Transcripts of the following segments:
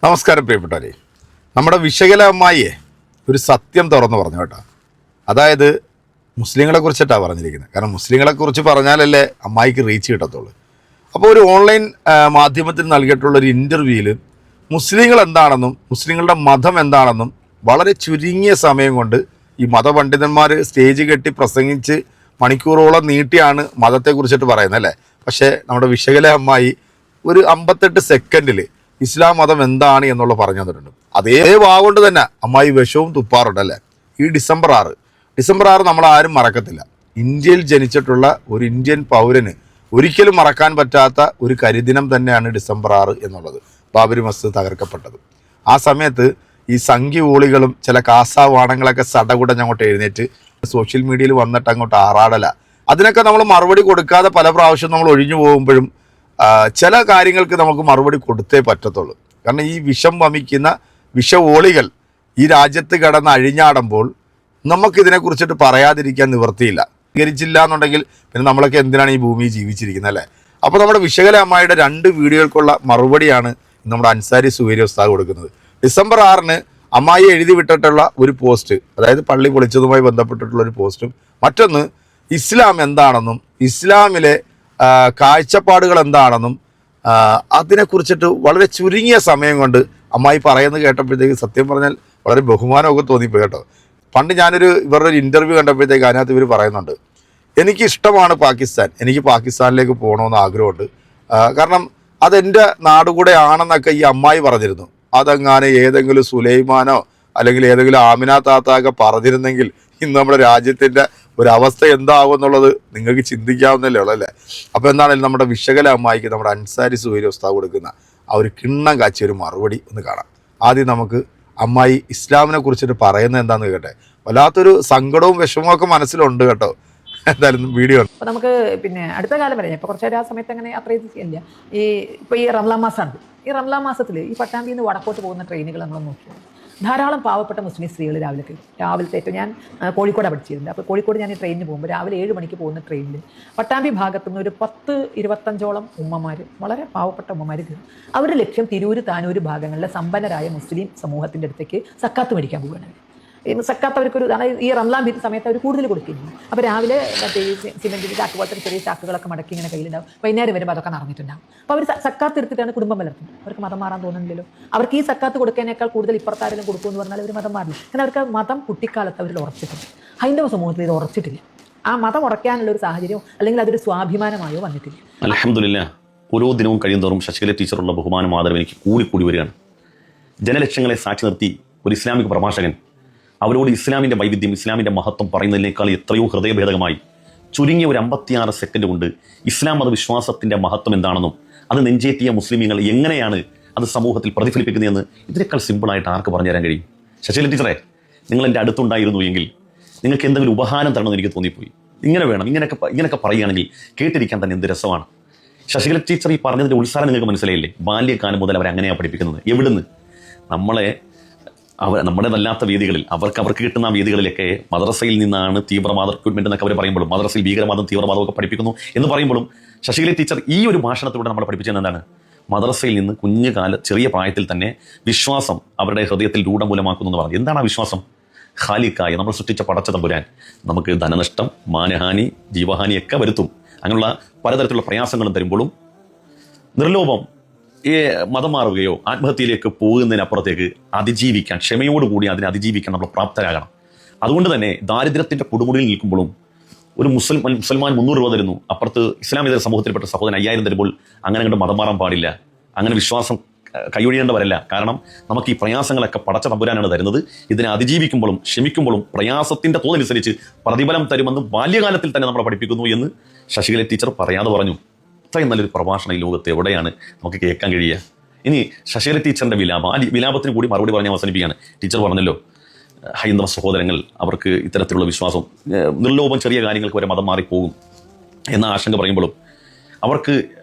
നമസ്കാരം പ്രിയപ്പെട്ടവരെ. നമ്മുടെ വിശകല അമ്മായിയെ ഒരു സത്യം തുറന്നു പറഞ്ഞു കേട്ടോ. അതായത് മുസ്ലിങ്ങളെ കുറിച്ചിട്ടാണ് പറഞ്ഞിരിക്കുന്നത്. കാരണം മുസ്ലിങ്ങളെക്കുറിച്ച് പറഞ്ഞാലല്ലേ അമ്മായിക്ക് റീച്ച് കിട്ടത്തുള്ളൂ. അപ്പോൾ ഒരു ഓൺലൈൻ മാധ്യമത്തിൽ നൽകിയിട്ടുള്ളൊരു ഇൻ്റർവ്യൂവിൽ മുസ്ലിങ്ങൾ എന്താണെന്നും മുസ്ലിങ്ങളുടെ മതം എന്താണെന്നും വളരെ ചുരുങ്ങിയ സമയം കൊണ്ട് ഈ മതപണ്ഡിതന്മാർ സ്റ്റേജ് കെട്ടി പ്രസംഗിച്ച് മണിക്കൂറോളം നീട്ടിയാണ് മതത്തെക്കുറിച്ചിട്ട് പറയുന്നത് അല്ലേ. പക്ഷേ നമ്മുടെ വിശകല അമ്മായി ഒരു 58 സെക്കൻഡിൽ ഇസ്ലാം മതം എന്താണ് എന്നുള്ള പറഞ്ഞു തന്നിട്ടുണ്ട്. അതേ വാഗൊണ്ട് തന്നെ അമ്മായി വിഷവും തുപ്പാറുണ്ട് അല്ലേ. ഈ ഡിസംബർ 6 നമ്മൾ ആരും മറക്കത്തില്ല. ഇന്ത്യയിൽ ജനിച്ചിട്ടുള്ള ഒരു ഇന്ത്യൻ പൗരന് ഒരിക്കലും മറക്കാൻ പറ്റാത്ത ഒരു കരിദിനം തന്നെയാണ് ഡിസംബർ 6 എന്നുള്ളത്. ബാബരി മസ്ജിദ് തകർക്കപ്പെട്ടത്. ആ സമയത്ത് ഈ സംഖ്യകൂളികളും ചില കാസാവാണങ്ങളൊക്കെ സടകുടഞ്ഞങ്ങോട്ട് എഴുന്നേറ്റ് സോഷ്യൽ മീഡിയയിൽ വന്നിട്ട് അങ്ങോട്ട് ആറാടല. അതിനൊക്കെ നമ്മൾ മറുപടി കൊടുക്കാതെ പല പ്രാവശ്യം നമ്മൾ ഒഴിഞ്ഞു പോകുമ്പോഴും ചില കാര്യങ്ങൾക്ക് നമുക്ക് മറുപടി കൊടുത്തേ പറ്റത്തുള്ളൂ. കാരണം ഈ വിഷം വമിക്കുന്ന വിഷവോളികൾ ഈ രാജ്യത്ത് കിടന്ന് അഴിഞ്ഞാടുമ്പോൾ നമുക്കിതിനെക്കുറിച്ചിട്ട് പറയാതിരിക്കാൻ നിവൃത്തിയില്ല. സ്വീകരിച്ചില്ല എന്നുണ്ടെങ്കിൽ പിന്നെ നമ്മളൊക്കെ എന്തിനാണ് ഈ ഭൂമിയിൽ ജീവിച്ചിരിക്കുന്നത് അല്ലേ. അപ്പോൾ നമ്മുടെ വിശകല അമ്മായിയുടെ 2 വീഡിയോകൾക്കുള്ള മറുപടിയാണ് നമ്മുടെ അൻസാരി സുവേരി ഉസ്താദ് കൊടുക്കുന്നത്. ഡിസംബർ 6 അമ്മായി എഴുതി വിട്ടിട്ടുള്ള ഒരു പോസ്റ്റ്, അതായത് പള്ളി പൊളിച്ചതുമായി ബന്ധപ്പെട്ടിട്ടുള്ള ഒരു പോസ്റ്റും, മറ്റൊന്ന് ഇസ്ലാം എന്താണെന്നും ഇസ്ലാമിലെ കാഴ്ചപ്പാടുകൾ എന്താണെന്നും അതിനെക്കുറിച്ചിട്ട് വളരെ ചുരുങ്ങിയ സമയം കൊണ്ട് അമ്മായി പറയുന്നത് കേട്ടപ്പോഴത്തേക്ക് സത്യം പറഞ്ഞാൽ വളരെ ബഹുമാനമൊക്കെ തോന്നിപ്പോയി കേട്ടോ. പണ്ട് ഇവരുടെ ഒരു ഇൻ്റർവ്യൂ കണ്ടപ്പോഴത്തേക്ക് അതിനകത്ത് ഇവർ പറയുന്നുണ്ട്, എനിക്കിഷ്ടമാണ് പാകിസ്ഥാൻ, എനിക്ക് പാകിസ്ഥാനിലേക്ക് പോകണമെന്ന് ആഗ്രഹമുണ്ട്, കാരണം അതെൻ്റെ നാടുകൂടെ ആണെന്നൊക്കെ ഈ അമ്മായി പറഞ്ഞിരുന്നു. അതെങ്ങാനും ഏതെങ്കിലും സുലൈമാനോ അല്ലെങ്കിൽ ഏതെങ്കിലും ആമിന താത്തൊക്കെ പറഞ്ഞിരുന്നെങ്കിൽ ഇന്ന് നമ്മുടെ രാജ്യത്തിൻ്റെ ഒരവസ്ഥ എന്താകും എന്നുള്ളത് നിങ്ങൾക്ക് ചിന്തിക്കാവുന്നല്ലേ ഉള്ളൂ അല്ലേ. അപ്പോൾ എന്താണെങ്കിലും നമ്മുടെ വിശകല അമ്മായിക്ക് നമ്മുടെ അൻസാരി സുവേരി ഉസ്താദ് കൊടുക്കുന്ന ആ ഒരു കിണ്ണം കാച്ചിയൊരു മറുപടി ഒന്ന് കാണാം. ആദ്യം നമുക്ക് അമ്മായി ഇസ്ലാമിനെ കുറിച്ചിട്ട് പറയുന്നത് എന്താണെന്ന് കേട്ടെ. വല്ലാത്തൊരു സങ്കടവും വിഷമവും ഒക്കെ മനസ്സിലുണ്ട് കേട്ടോ. എന്തായാലും വീഡിയോ അപ്പോൾ നമുക്ക് അടുത്ത കാലം വരെ ഇപ്പോൾ കുറച്ചേരം ആ സമയത്ത് അങ്ങനെ അത്ര ഇല്ല. ഇപ്പോൾ ഈ റംലാൻ മാസമാണ്. ഈ റംലാൻ മാസത്തിൽ ഈ പട്ടാമ്പിയിൽ നിന്ന് വടക്കോട്ട് പോകുന്ന ട്രെയിനുകൾ നമ്മൾ നോക്കി ധാരാളം പാവപ്പെട്ട മുസ്ലിം സ്ത്രീകൾ രാവിലത്തെ ഏറ്റവും ഞാൻ കോഴിക്കോടാണ് പഠിച്ചിരുന്നത്. അപ്പോൾ കോഴിക്കോട് ഞാൻ ഈ ട്രെയിനിന് പോകുമ്പോൾ രാവിലെ 7 മണിക്ക് പോകുന്ന ട്രെയിനിൽ പട്ടാമ്പി ഭാഗത്തുനിന്ന് ഒരു 10-25ഓളം ഉമ്മമാർ, വളരെ പാവപ്പെട്ട ഉമ്മമാർ കയറും. അവരുടെ ലക്ഷ്യം തിരൂര് താനൂര് ഭാഗങ്ങളിലെ സമ്പന്നരായ മുസ്ലിം സമൂഹത്തിൻ്റെ അടുത്തേക്ക് സക്കാത്ത് മേടിക്കാൻ പോവുകയാണ്. സക്കാത്ത് അവർക്കൊരു ഈ റംലാൻ സമയത്ത് അവർ കൂടുതൽ കൊടുക്കുന്നു. അപ്പോൾ രാവിലെ മറ്റേ സിമെൻറ്റിൻ്റെ ചാക്ക് പോലത്തെ ചെറിയ ചാക്കുകളൊക്കെ മടക്കി ഇങ്ങനെ കയ്യിലുണ്ടാവും. വൈകുന്നേരം വരുമ്പോൾ അതൊക്കെ നടന്നിട്ടുണ്ടാവും. അപ്പോൾ അവർ സക്കാത്ത് എടുത്തിട്ടാണ് കുടുംബം വളർത്തുന്നത്. അവർക്ക് മതം മാറാൻ തോന്നുന്നില്ലല്ലോ. അവർക്ക് ഈ സക്കാത്ത് കൊടുക്കുന്നതിനേക്കാൾ കൂടുതൽ ഇപ്പുറത്താരെങ്കിലും കൊടുക്കുമെന്ന് പറഞ്ഞാൽ അവർ മതം മാറില്ല. കാരണം അവർക്ക് മതം കുട്ടിക്കാലത്ത് അവരിൽ ഉറച്ചിട്ടുണ്ട്. ഹൈന്ദവ സമൂഹത്തിൽ ഇത് ഉറച്ചിട്ടില്ല. ആ മതം ഉറക്കാനുള്ള ഒരു സാഹചര്യം അല്ലെങ്കിൽ അതൊരു സ്വാഭിമാനമായോ വന്നിട്ടില്ല. അൽഹംദുലില്ലാ, ഓരോ ദിനവും കഴിയുന്തോറും ശശികല ടീച്ചറുള്ള ബഹുമാനം ആദരവ് എനിക്ക് കൂടി വരികയാണ്. ജനലക്ഷങ്ങളെ സാക്ഷി നിർത്തി ഒരു ഇസ്ലാമിക പ്രഭാഷകൻ അവരോട് ഇസ്ലാമിൻ്റെ വൈവിധ്യം, ഇസ്ലാമിൻ്റെ മഹത്വം പറയുന്നതിനേക്കാൾ എത്രയോ ഹൃദയഭേദകമായി ചുരുങ്ങിയ ഒരു 56 സെക്കൻഡ് കൊണ്ട് ഇസ്ലാം മതവിശ്വാസത്തിൻ്റെ മഹത്വം എന്താണെന്നും അത് നെഞ്ചേറ്റിയ മുസ്ലിമീങ്ങൾ എങ്ങനെയാണ് അത് സമൂഹത്തിൽ പ്രതിഫലിപ്പിക്കുന്നതെന്ന് ഇതിനേക്കാൾ സിമ്പിളായിട്ട് ആർക്ക് പറഞ്ഞു തരാൻ കഴിയും? ശശികല ടീച്ചറെ, നിങ്ങൾ എൻ്റെ അടുത്തുണ്ടായിരുന്നു എങ്കിൽ നിങ്ങൾക്ക് എന്തെങ്കിലും ഉപഹാരം തരണമെന്ന് എനിക്ക് തോന്നിപ്പോയി. ഇങ്ങനെ വേണം, ഇങ്ങനെയൊക്കെ പറയുകയാണെങ്കിൽ കേട്ടിരിക്കാൻ തന്നെ എന്ത് രസമാണ്. ശശികല ടീച്ചർ ഈ പറഞ്ഞതിൻ്റെ ഉത്സാഹം നിങ്ങൾക്ക് മനസ്സിലായില്ലേ? ബാല്യകാലം മുതൽ അവരെ അങ്ങനെയാണ് പഠിപ്പിക്കുന്നത്. എവിടുന്ന്? നമ്മുടേതല്ലാത്ത വേദികളിൽ അവർക്ക് കിട്ടുന്ന വേദികളിലൊക്കെ മദ്രസയിൽ നിന്നാണ് തീവ്രവാദ റിക്രൂട്ട്മെന്റ് എന്നൊക്കെ അവർ പറയുമ്പോഴും മദ്രസയിൽ ഭീകരവാദം തീവ്രവാദമൊക്കെ പഠിപ്പിക്കുന്നു എന്ന് പറയുമ്പോഴും ശശികല ടീച്ചർ ഈ ഒരു ഭാഷണത്തിലൂടെ നമ്മളെ പഠിപ്പിച്ചത് എന്താണ്? മദ്രസയിൽ നിന്ന് ചെറിയ പ്രായത്തിൽ തന്നെ വിശ്വാസം അവരുടെ ഹൃദയത്തിൽ രൂഢമൂലമാക്കുന്നു എന്ന് പറഞ്ഞു. എന്താണ് ആ വിശ്വാസം? ഖാലിക്കായി നമ്മൾ സൃഷ്ടിച്ച പടച്ച തമ്പുരാൻ നമുക്ക് ധനനഷ്ടം, മാനഹാനി, ജീവഹാനിയൊക്കെ വരുത്തും. അങ്ങനെയുള്ള പലതരത്തിലുള്ള പ്രയാസങ്ങളും തരുമ്പോഴും നിർലോഭം മതം മാറുകയോ ആത്മഹത്യയിലേക്ക് പോകുന്നതിനപ്പുറത്തേക്ക് അതിജീവിക്കാൻ, ക്ഷമയോടുകൂടി അതിനെ അതിജീവിക്കാൻ നമ്മൾ പ്രാപ്തരാകണം. അതുകൊണ്ട് തന്നെ ദാരിദ്ര്യത്തിൻ്റെ കൊടുമുടിയിൽ നിൽക്കുമ്പോഴും ഒരു മുസൽമാൻ 300 രൂപ തരുന്നു, അപ്പുറത്ത് ഇസ്ലാമിക സമൂഹത്തിൽപ്പെട്ട സഹോദരൻ 5000 തരുമ്പോൾ അങ്ങനെ കണ്ട് മതം മാറാൻ പാടില്ല. അങ്ങനെ വിശ്വാസം കൈയൊഴിയേണ്ടവരല്ല. കാരണം നമുക്ക് ഈ പ്രയാസങ്ങളൊക്കെ പടച്ച തമ്പുരാനാണ് തരുന്നത്. ഇതിനെ അതിജീവിക്കുമ്പോഴും ക്ഷമിക്കുമ്പോഴും പ്രയാസത്തിൻ്റെ തോതനുസരിച്ച് പ്രതിഫലം തരുമെന്ന് ബാല്യകാലത്തിൽ തന്നെ നമ്മളെ പഠിപ്പിക്കുന്നു എന്ന് ശശികല ടീച്ചർ പറയാതെ പറഞ്ഞു. ഇത്രയും നല്ലൊരു പ്രഭാഷണം ഈ ലോകത്ത് എവിടെയാണ് നമുക്ക് കേൾക്കാൻ കഴിയുക? ഇനി ശശികല ടീച്ചറിൻ്റെ വിലാപത്തിന് കൂടി മറുപടി പറഞ്ഞ് അവസാനിപ്പിക്കുകയാണ്. ടീച്ചർ പറഞ്ഞല്ലോ, ഹൈന്ദവ സഹോദരങ്ങൾ അവർക്ക് ഇത്തരത്തിലുള്ള വിശ്വാസം, നിർലോഭം ചെറിയ കാര്യങ്ങൾക്ക് വരെ മതം മാറിപ്പോകും എന്ന ആശങ്ക പറയുമ്പോഴും അവർക്ക്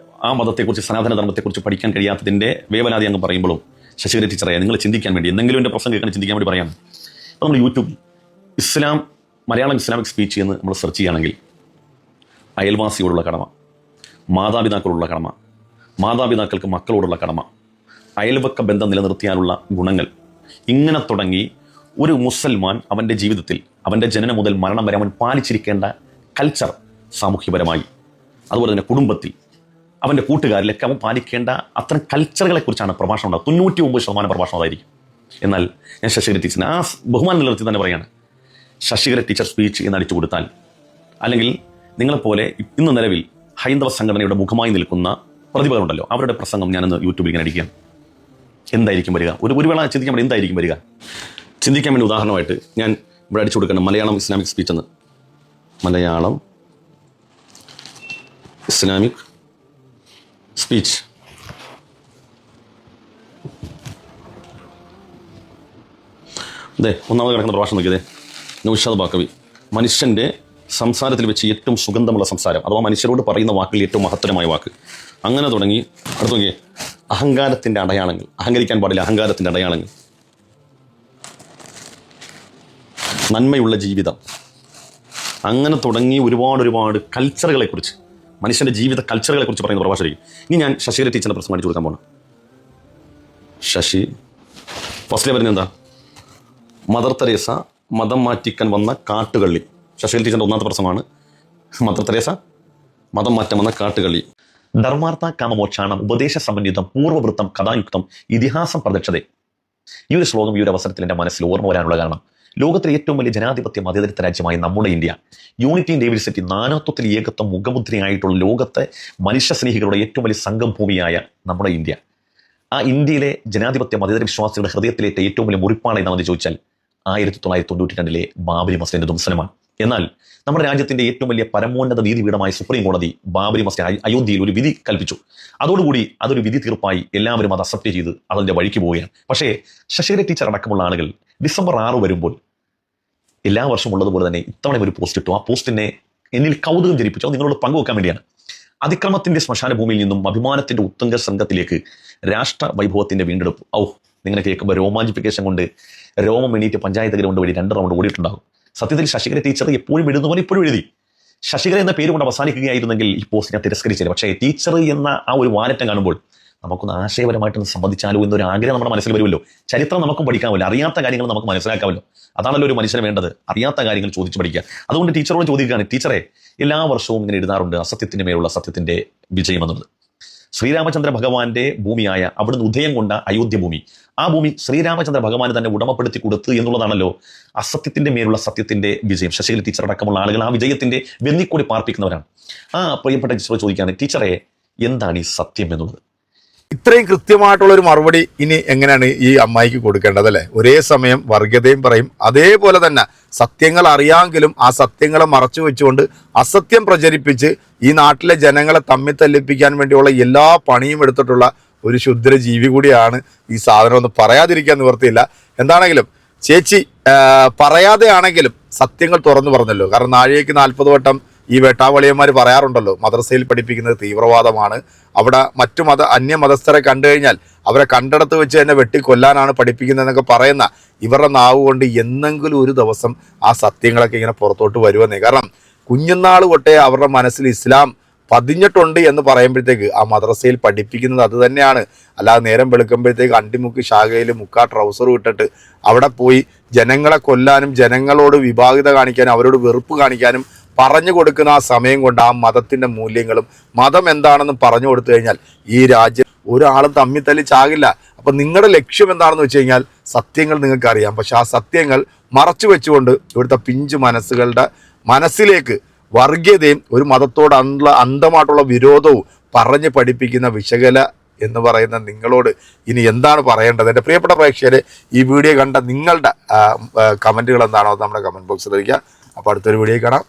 ആ മതത്തെക്കുറിച്ച്, സനാതന ധർമ്മത്തെക്കുറിച്ച് പഠിക്കാൻ കഴിയാത്തതിൻ്റെ വേവലാതി അങ്ങ് പറയുമ്പോഴും ശശികല ടീച്ചറെ നിങ്ങൾ ചിന്തിക്കാൻ വേണ്ടി, എന്തെങ്കിലും എൻ്റെ പ്രശ്നം കേൾക്കാൻ ചിന്തിക്കാൻ വേണ്ടി പറയാം. അപ്പോൾ നമ്മൾ യൂട്യൂബിൽ മലയാളം ഇസ്ലാമിക് സ്പീച്ച് എന്ന് നമ്മൾ സെർച്ച് ചെയ്യുകയാണെങ്കിൽ അയൽവാസിയോടുള്ള കടമ, മാതാപിതാക്കളോടുള്ള കടമ, മാതാപിതാക്കൾക്ക് മക്കളോടുള്ള കടമ, അയൽവക്ക ബന്ധം നിലനിർത്തിയാലുള്ള ഗുണങ്ങൾ, ഇങ്ങനെ തുടങ്ങി ഒരു മുസൽമാൻ അവൻ്റെ ജീവിതത്തിൽ അവൻ്റെ ജനനം മുതൽ മരണം വരെ അവൻ പാലിച്ചിരിക്കേണ്ട കൾച്ചർ, സാമൂഹ്യപരമായി അതുപോലെ തന്നെ കുടുംബത്തിൽ അവൻ്റെ കൂട്ടുകാരിലൊക്കെ അവൻ പാലിക്കേണ്ട അത്തരം കൾച്ചറുകളെക്കുറിച്ചാണ് പ്രഭാഷണം ഉണ്ടാകും. 99% പ്രഭാഷണം അതായിരിക്കും. എന്നാൽ ഞാൻ ശശികല ടീച്ചറിന് ആ ബഹുമാനം നിലനിർത്തി തന്നെ പറയുകയാണ്, ശശികല ടീച്ചർ സ്പീച്ച് എന്ന് അടിച്ചു കൊടുത്താൽ, അല്ലെങ്കിൽ നിങ്ങളെപ്പോലെ ഇന്ന് നിലവിൽ ഹൈന്ദവ സംഘടനയുടെ മുഖമായി നിൽക്കുന്ന പ്രതിഭകളുണ്ടല്ലോ, അവരുടെ പ്രസംഗം ഞാനൊന്ന് യൂട്യൂബിൽ ഇങ്ങനെ അടിക്കുകയാണ്, എന്തായിരിക്കും വരിക? ഒരു വേള ചിന്തിക്കാൻ വേണ്ടി എന്തായിരിക്കും വരിക? ചിന്തിക്കാൻ വേണ്ടി ഉദാഹരണമായിട്ട് ഞാൻ ഇവിടെ അടിച്ചു കൊടുക്കണം മലയാളം ഇസ്ലാമിക് സ്പീച്ച് എന്ന്. Malayalam Islamic speech. അതെ, ഒന്നാമത് കിടക്കുന്ന പ്രഭാഷണം നോക്കിയതേ, നൗഷാദ് ബാക്കവി. മനുഷ്യൻ്റെ സംസാരത്തിൽ വെച്ച് ഏറ്റവും സുഗന്ധമുള്ള സംസാരം, അഥവാ മനുഷ്യരോട് പറയുന്ന വാക്കുകൾ ഏറ്റവും മഹത്തരമായ വാക്ക്. അങ്ങനെ തുടങ്ങി അടുത്ത് നോക്കിയേ, അഹങ്കാരത്തിൻ്റെ അടയാളങ്ങൾ, അഹങ്കരിക്കാൻ പാടില്ല, അഹങ്കാരത്തിൻ്റെ അടയാളങ്ങൾ, നന്മയുള്ള ജീവിതം, അങ്ങനെ തുടങ്ങി ഒരുപാട് കൾച്ചറുകളെക്കുറിച്ച്, മനുഷ്യൻ്റെ ജീവിത കൾച്ചറുകളെക്കുറിച്ച് പറയുന്ന പ്രഭാഷകരായിരിക്കും. ഇനി ഞാൻ ശശികല ടീച്ചറിൻ്റെ പ്രസംഗം അടിച്ചു കൊടുക്കാൻ പോകണം. ശശി ഫസ്റ്റിലെ പറയുന്നത് എന്താ? മദർ തെരേസ മതം മാറ്റിക്കാൻ വന്ന കാട്ടുകള്ളി. ശശികല ടീച്ചറിൻ്റെ ഒന്നാമത്തെ പ്രസംഗമാണ് മദർ തെരേസ മതം മാറ്റാൻ വന്ന കാട്ടുകള്ളി. ധർമാർത്ഥ കാമമോക്ഷാണം ഉപദേശ സമന്വിതം പൂർവ്വവൃത്തം കഥായുക്തം ഇതിഹാസം പ്രദക്ഷതേ. ഈ ഒരു ശ്ലോകം ഈ ഒരു അവസരത്തിൽ എൻ്റെ മനസ്സിൽ ഓർമ്മ വരാനുള്ള കാരണം, ലോകത്തിലെ ഏറ്റവും വലിയ ജനാധിപത്യ മതേതര രാജ്യമായ നമ്മുടെ ഇന്ത്യ, യൂണിറ്റി ഇൻ ഡൈവേഴ്സിറ്റി, നാനാത്വത്തിൽ ഏകത്വം മുഖമുദ്രയായിട്ടുള്ള ലോകത്തെ മനുഷ്യസ്നേഹികളുടെ ഏറ്റവും വലിയ സംഘംഭൂമിയായ നമ്മുടെ ഇന്ത്യ, ആ ഇന്ത്യയിലെ ജനാധിപത്യ മതേതര വിശ്വാസികളുടെ ഹൃദയത്തിലേറ്റ ഏറ്റവും വലിയ മുറിപ്പാണ് എന്നാണെന്ന് ചോദിച്ചാൽ 1992 ബാബരി മസ്ജിദിന്റെ ധ്വംസനമാണ്. എന്നാൽ നമ്മുടെ രാജ്യത്തിന്റെ ഏറ്റവും വലിയ പരമോന്നത നീതിപീഠമായ സുപ്രീം കോടതി ബാബരി മസ്ജിദ് അയോധ്യയിൽ ഒരു വിധി കൽപ്പിച്ചു. അതോടുകൂടി അതൊരു വിധി തീർപ്പായി എല്ലാവരും അത് അക്സെപ്റ്റ് ചെയ്ത് അതിന്റെ വഴിക്ക് പോവുകയാണ്. പക്ഷേ ശശികല ടീച്ചർ അടക്കമുള്ള ആളുകൾ ഡിസംബർ 6 വരുമ്പോൾ എല്ലാ വർഷവും ഉള്ളതുപോലെ തന്നെ ഇത്തവണ ഒരു പോസ്റ്റ് ഇട്ടു. ആ പോസ്റ്റിനെ എന്നിൽ കൗതുകം ജനിപ്പിച്ചു. അത് നിങ്ങളോട് പങ്കുവെക്കാൻ വേണ്ടിയാണ്. അതിക്രമത്തിന്റെ ശ്മശാന ഭൂമിയിൽ നിന്നും അഭിമാനത്തിന്റെ ഉത്തുംഗ സംഘത്തിലേക്ക് രാഷ്ട്ര വൈഭവത്തിന്റെ വീണ്ടെടുപ്പ്. നിങ്ങനെ കേൾക്കുമ്പോൾ രോമാഞ്ചിഫിക്കേഷൻ കൊണ്ട് രോമം എണീറ്റ് പഞ്ചായത്ത് ഗ്രൗണ്ട് വഴി 2 റൗണ്ട് ഓടിയിട്ടുണ്ടാകും. സത്യത്തിൽ ശശികല ടീച്ചർ എപ്പോഴും എഴുതുന്ന പോലെ ഇപ്പോഴും എഴുതി. ശശികല എന്ന പേര് കൊണ്ട് അവസാനിക്കുകയായിരുന്നെങ്കിൽ ഈ പോസ്റ്റ് ഞാൻ തിരസ്കരിച്ചില്ല. പക്ഷേ ടീച്ചർ എന്ന ആ ഒരു വാലറ്റം കാണുമ്പോൾ നമുക്കൊന്ന് ആശയപരമായിട്ടൊന്ന് സംബന്ധിച്ചാലോ എന്നൊരു ആഗ്രഹം നമ്മുടെ മനസ്സിൽ വരുമല്ലോ. ചരിത്രം നമുക്കും പഠിക്കാമല്ലോ, അറിയാത്ത കാര്യങ്ങൾ നമുക്ക് മനസ്സിലാക്കാമല്ലോ. അതാണല്ലോ ഒരു മനുഷ്യന് വേണ്ടത്, അറിയാത്ത കാര്യങ്ങൾ ചോദിച്ചു പഠിക്കുക. അതുകൊണ്ട് ടീച്ചറോട് ചോദിക്കുകയാണ്, ടീച്ചറെ എല്ലാ വർഷവും ഇങ്ങനെ എഴുതാറുണ്ട് അസത്യത്തിന് മേലുള്ള സത്യത്തിന്റെ വിജയം എന്നുള്ളത്. ശ്രീരാമചന്ദ്ര ഭഗവാന്റെ ഭൂമിയായ അവിടുന്ന് ഉദയം കൊണ്ട അയോധ്യ ഭൂമി, ആ ഭൂമി ശ്രീരാമചന്ദ്ര ഭഗവാന് തന്നെ ഉടമപ്പെടുത്തി കൊടുത്തു എന്നുള്ളതാണല്ലോ അസത്യത്തിന്റെ മേലുള്ള സത്യത്തിന്റെ വിജയം. ശശികല ടീച്ചർ അടക്കമുള്ള ആളുകൾ ആ വിജയത്തിന്റെ വെന്നിക്കൂടി പാർപ്പിക്കുന്നവരാണ്. ആ പ്രിയപ്പെട്ട ടീച്ചറോട് ചോദിക്കുകയാണ്, ടീച്ചറെ എന്താണ് ഈ സത്യം എന്നുള്ളത്? ഇത്രയും കൃത്യമായിട്ടുള്ളൊരു മറുപടി ഇനി എങ്ങനെയാണ് ഈ അമ്മായിക്ക് കൊടുക്കേണ്ടത് അല്ലേ? ഒരേ സമയം വർഗീയതയും പറയും, അതേപോലെ തന്നെ സത്യങ്ങൾ അറിയാമെങ്കിലും ആ സത്യങ്ങളെ മറച്ചു വെച്ചുകൊണ്ട് അസത്യം പ്രചരിപ്പിച്ച് ഈ നാട്ടിലെ ജനങ്ങളെ തമ്മിൽ തല്ലിപ്പിക്കാൻ വേണ്ടിയുള്ള എല്ലാ പണിയും എടുത്തിട്ടുള്ള ഒരു ക്ഷുദ്ര ജീവി കൂടിയാണ് ഈ സാധനം. ഒന്ന് പറയാതിരിക്കാൻ നിവർത്തിയില്ല. എന്താണെങ്കിലും ചേച്ചി പറയാതെ ആണെങ്കിലും സത്യങ്ങൾ തുറന്നു പറഞ്ഞല്ലോ. കാരണം നാഴികയ്ക്ക് 40 വട്ടം ഈ വേട്ടാവളിയന്മാർ പറയാറുണ്ടല്ലോ, മദ്രസയിൽ പഠിപ്പിക്കുന്നത് തീവ്രവാദമാണ്, അവിടെ മറ്റു അന്യമതസ്ഥരെ കണ്ടു കഴിഞ്ഞാൽ അവരെ കണ്ടിടത്ത് വെച്ച് തന്നെ വെട്ടിക്കൊല്ലാനാണ് പഠിപ്പിക്കുന്നതെന്നൊക്കെ പറയുന്ന ഇവരുടെ നാവ് കൊണ്ട് എന്നെങ്കിലും ഒരു ദിവസം ആ സത്യങ്ങളൊക്കെ ഇങ്ങനെ പുറത്തോട്ട് വരുമെന്നേ. കാരണം കുഞ്ഞുനാൾ തൊട്ടേ അവരുടെ മനസ്സിൽ ഇസ്ലാം പതിഞ്ഞിട്ടുണ്ട് എന്ന് പറയുമ്പോഴത്തേക്ക് ആ മദ്രസയിൽ പഠിപ്പിക്കുന്നത് അത് തന്നെയാണ്. അല്ലാതെ നേരം വെളുക്കുമ്പോഴത്തേക്ക് അണ്ടിമുക്ക് ശാഖയിൽ മുക്കാ ട്രൗസറും ഇട്ടിട്ട് അവിടെ പോയി ജനങ്ങളെ കൊല്ലാനും ജനങ്ങളോട് വിഭാഗിത കാണിക്കാനും അവരോട് വെറുപ്പ് കാണിക്കാനും പറഞ്ഞു കൊടുക്കുന്ന ആ സമയം കൊണ്ട് ആ മതത്തിൻ്റെ മൂല്യങ്ങളും മതം എന്താണെന്നും പറഞ്ഞു കൊടുത്തു കഴിഞ്ഞാൽ ഈ രാജ്യം ഒരാളും തമ്മിൽ തല്ലി ചാകില്ല. അപ്പം നിങ്ങളുടെ ലക്ഷ്യം എന്താണെന്ന് വെച്ച് കഴിഞ്ഞാൽ സത്യങ്ങൾ നിങ്ങൾക്കറിയാം, പക്ഷെ ആ സത്യങ്ങൾ മറച്ചു വെച്ചുകൊണ്ട് ഇവിടുത്തെ പിഞ്ചു മനസ്സുകളുടെ മനസ്സിലേക്ക് വർഗീയതയും ഒരു മതത്തോട് അന്ധമായിട്ടുള്ള വിരോധവും പറഞ്ഞ് പഠിപ്പിക്കുന്ന വിശകല എന്ന് പറയുന്ന നിങ്ങളോട് ഇനി എന്താണ് പറയേണ്ടത്? എൻ്റെ പ്രിയപ്പെട്ട പ്രേക്ഷകരെ, ഈ വീഡിയോ കണ്ട നിങ്ങളുടെ കമൻറ്റുകൾ എന്താണോ നമ്മുടെ കമൻറ്റ് ബോക്സിൽ അറിയിക്കുക. അപ്പോൾ അടുത്തൊരു വീഡിയോ കാണാം.